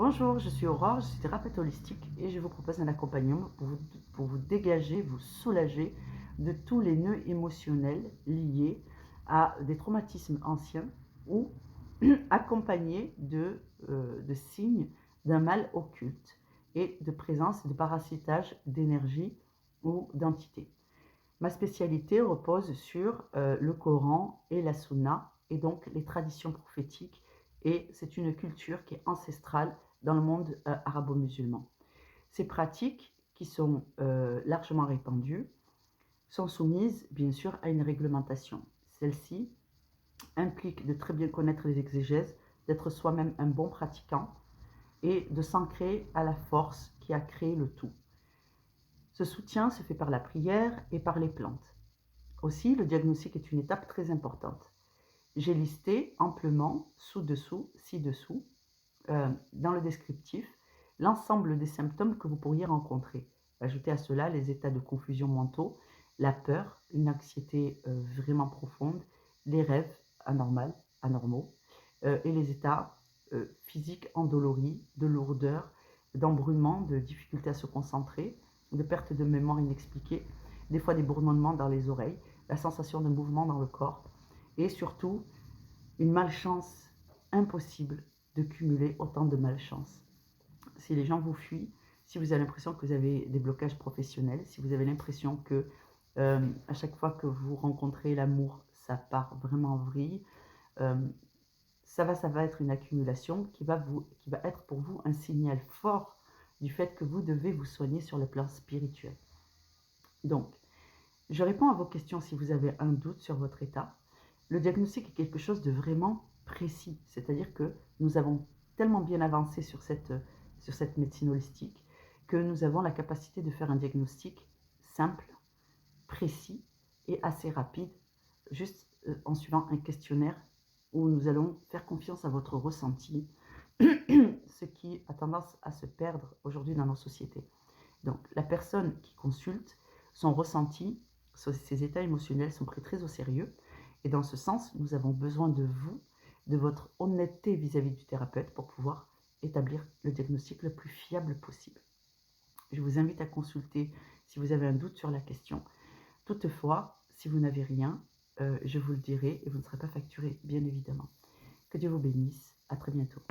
Bonjour, je suis Aurore, je suis thérapeute holistique et je vous propose un accompagnement pour vous dégager, vous soulager de tous les nœuds émotionnels liés à des traumatismes anciens ou accompagnés de signes d'un mal occulte et de présence et de parasitage d'énergie ou d'entités. Ma spécialité repose sur le Coran et la Sunna et donc les traditions prophétiques, et c'est une culture qui est ancestrale dans le monde arabo-musulman. Ces pratiques, qui sont largement répandues, sont soumises bien sûr à une réglementation. Celle-ci implique de très bien connaître les exégèses, d'être soi-même un bon pratiquant et de s'ancrer à la force qui a créé le tout. Ce soutien se fait par la prière et par les plantes. Aussi, le diagnostic est une étape très importante. J'ai listé amplement, ci-dessous, dans le descriptif, l'ensemble des symptômes que vous pourriez rencontrer. Ajoutez à cela les états de confusion mentaux, la peur, une anxiété vraiment profonde, les rêves anormaux, et les états physiques endoloris, de lourdeur, d'embrumement, de difficulté à se concentrer, de perte de mémoire inexpliquée, des fois des bourdonnements dans les oreilles, la sensation de mouvement dans le corps, et surtout une malchance impossible de cumuler autant de malchance. Si les gens vous fuient, si vous avez l'impression que vous avez des blocages professionnels, si vous avez l'impression que à chaque fois que vous rencontrez l'amour, ça part vraiment en vrille, euh, ça va être une accumulation qui va être pour vous un signal fort du fait que vous devez vous soigner sur le plan spirituel. Donc, je réponds à vos questions si vous avez un doute sur votre état. Le diagnostic est quelque chose de vraiment précis, c'est-à-dire que nous avons tellement bien avancé sur cette médecine holistique que nous avons la capacité de faire un diagnostic simple, précis et assez rapide, juste en suivant un questionnaire où nous allons faire confiance à votre ressenti, ce qui a tendance à se perdre aujourd'hui dans nos sociétés. Donc, la personne qui consulte, son ressenti, ses états émotionnels sont pris très au sérieux. Et dans ce sens, nous avons besoin de vous, de votre honnêteté vis-à-vis du thérapeute pour pouvoir établir le diagnostic le plus fiable possible. Je vous invite à consulter si vous avez un doute sur la question. Toutefois, si vous n'avez rien, je vous le dirai et vous ne serez pas facturé, bien évidemment. Que Dieu vous bénisse. À très bientôt.